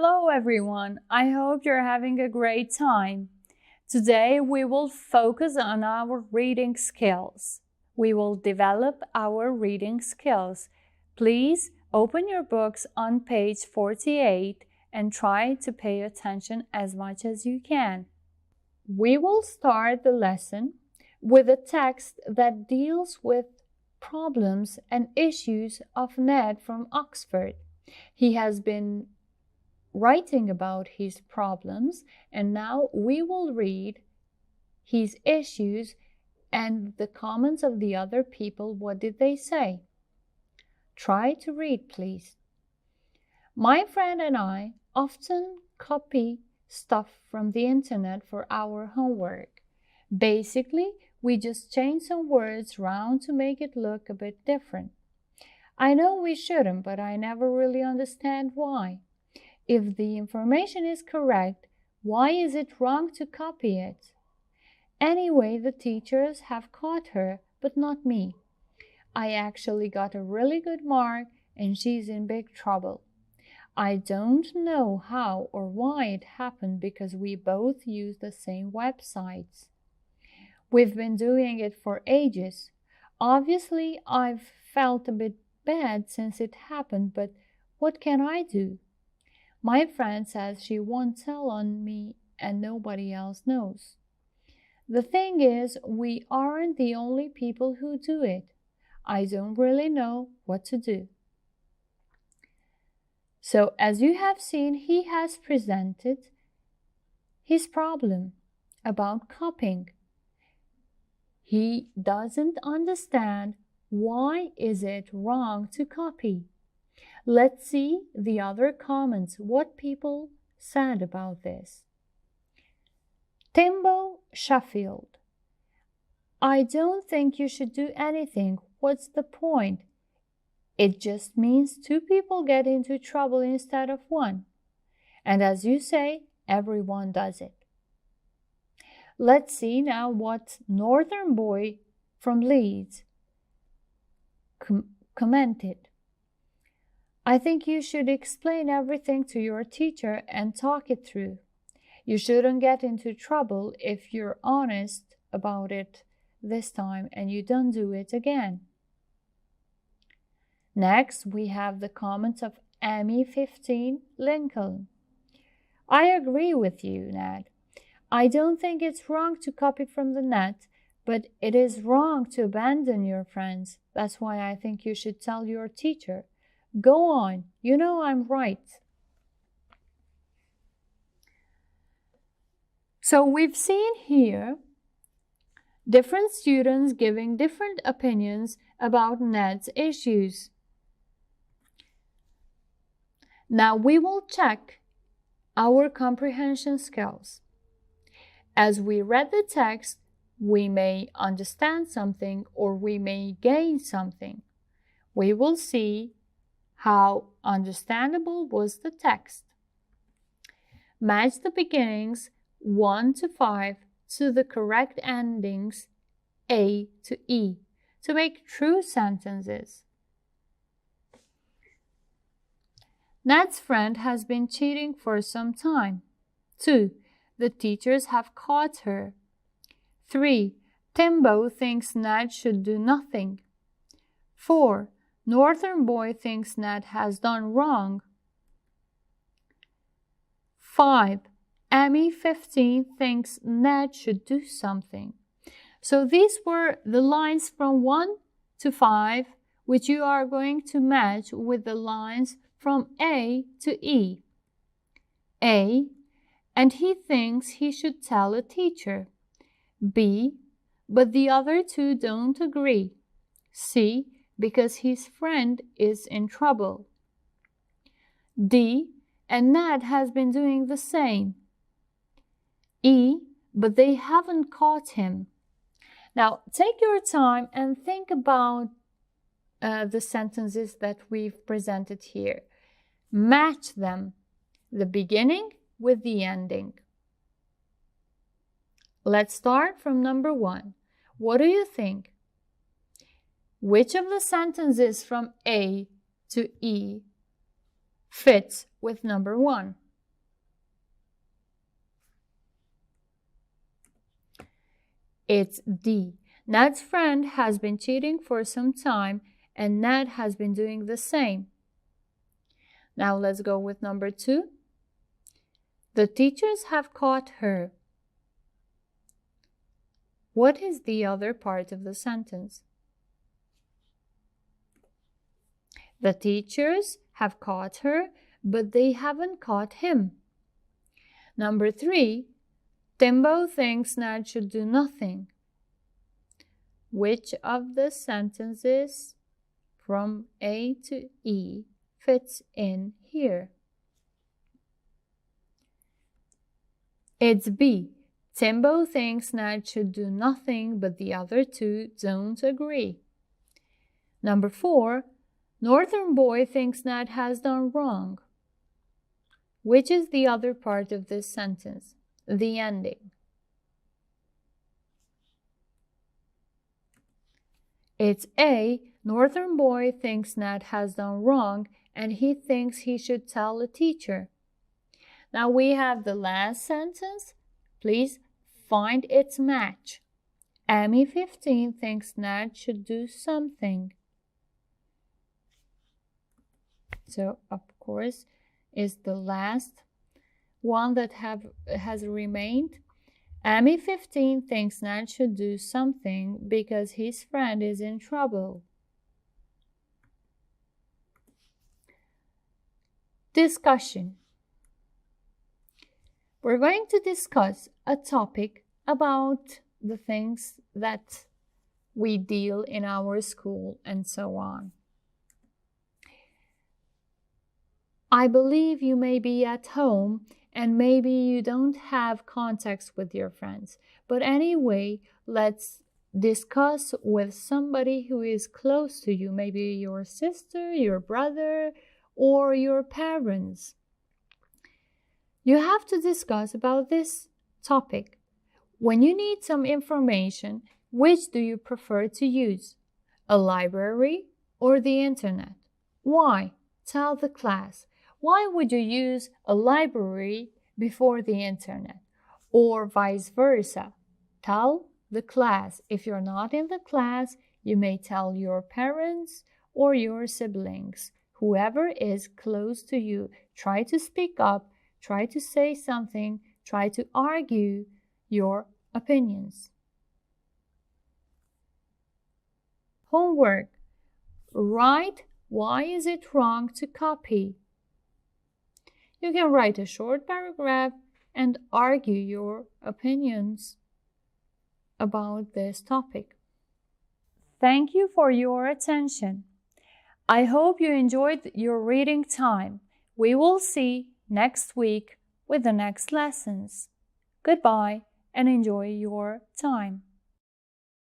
Hello everyone, I hope you're having a great time. Today we will focus on our reading skills. We will develop our reading skills. Please open your books on page 48 and try to pay attention as much as you can. We will start the lesson with a text that deals with problems and issues of Ned from Oxford. He has been writing about his problems, and now we will read his issues and the comments of the other people. What did they say? Try to read, please. My friend and I often copy stuff from the internet for our homework. Basically, we just change some words around to make it look a bit different. I know we shouldn't, but I never really understand why. If the information is correct, why is it wrong to copy it? Anyway, the teachers have caught her, but not me. I actually got a really good mark, and she's in big trouble. I don't know how or why it happened because we both use the same websites. We've been doing it for ages. Obviously, I've felt a bit bad since it happened, but what can I do? My friend says she won't tell on me and nobody else knows. The thing is, we aren't the only people who do it. I don't really know what to do. So, as you have seen, he has presented his problem about copying. He doesn't understand why is it wrong to copy. Let's see the other comments, what people said about this. Timbo Sheffield. I don't think you should do anything. What's the point? It just means two people get into trouble instead of one. And as you say, everyone does it. Let's see now what Northern Boy from Leeds commented. I think you should explain everything to your teacher and talk it through. You shouldn't get into trouble if you're honest about it this time and you don't do it again. Next, we have the comments of Amy15 Lincoln. I agree with you, Ned. I don't think it's wrong to copy from the net, but it is wrong to abandon your friends. That's why I think you should tell your teacher. Go on, you know I'm right. So we've seen here different students giving different opinions about Ned's issues. Now we will check our comprehension skills. As we read the text, we may understand something or we may gain something. We will see how understandable was the text. Match the beginnings 1 to 5 to the correct endings A to E to make true sentences. Ned's friend has been cheating for some time. 2. The teachers have caught her. 3. Timbo thinks Ned should do nothing. 4. Northern Boy thinks Ned has done wrong. 5. Amy15 thinks Ned should do something. So these were the lines from 1 to 5, which you are going to match with the lines from A to E. A, and he thinks he should tell a teacher. B, but the other two don't agree. C, because his friend is in trouble. D, and Ned has been doing the same. E, but they haven't caught him. Now, take your time and think about the sentences that we've presented here. Match them, the beginning with the ending. Let's start from number 1. What do you think? Which of the sentences from A to E fits with number 1? It's D. Ned's friend has been cheating for some time and Ned has been doing the same. Now let's go with number 2. The teachers have caught her. What is the other part of the sentence? The teachers have caught her, but they haven't caught him. Number 3, Timbo thinks Ned should do nothing. Which of the sentences from A to E fits in here? It's B. Timbo thinks Ned should do nothing, but the other two don't agree. Number 4, Northern boy thinks Ned has done wrong. Which is the other part of this sentence? The ending. It's A. Northern boy thinks Ned has done wrong and he thinks he should tell the teacher. Now we have the last sentence. Please find its match. Amy 15 thinks Ned should do something. So, of course, is the last one that has remained. Amy 15 thinks Ned should do something because his friend is in trouble. Discussion. We're going to discuss a topic about the things that we deal in our school and so on. I believe you may be at home and maybe you don't have contacts with your friends. But anyway, let's discuss with somebody who is close to you, maybe your sister, your brother, or your parents. You have to discuss about this topic. When you need some information, which do you prefer to use? A library or the internet? Why? Tell the class. Why would you use a library before the internet? Or vice versa? Tell the class. If you're not in the class, you may tell your parents or your siblings. Whoever is close to you, try to speak up, try to say something, try to argue your opinions. Homework. Write why is it wrong to copy. You can write a short paragraph and argue your opinions about this topic. Thank you for your attention. I hope you enjoyed your reading time. We will see next week with the next lessons. Goodbye and enjoy your time.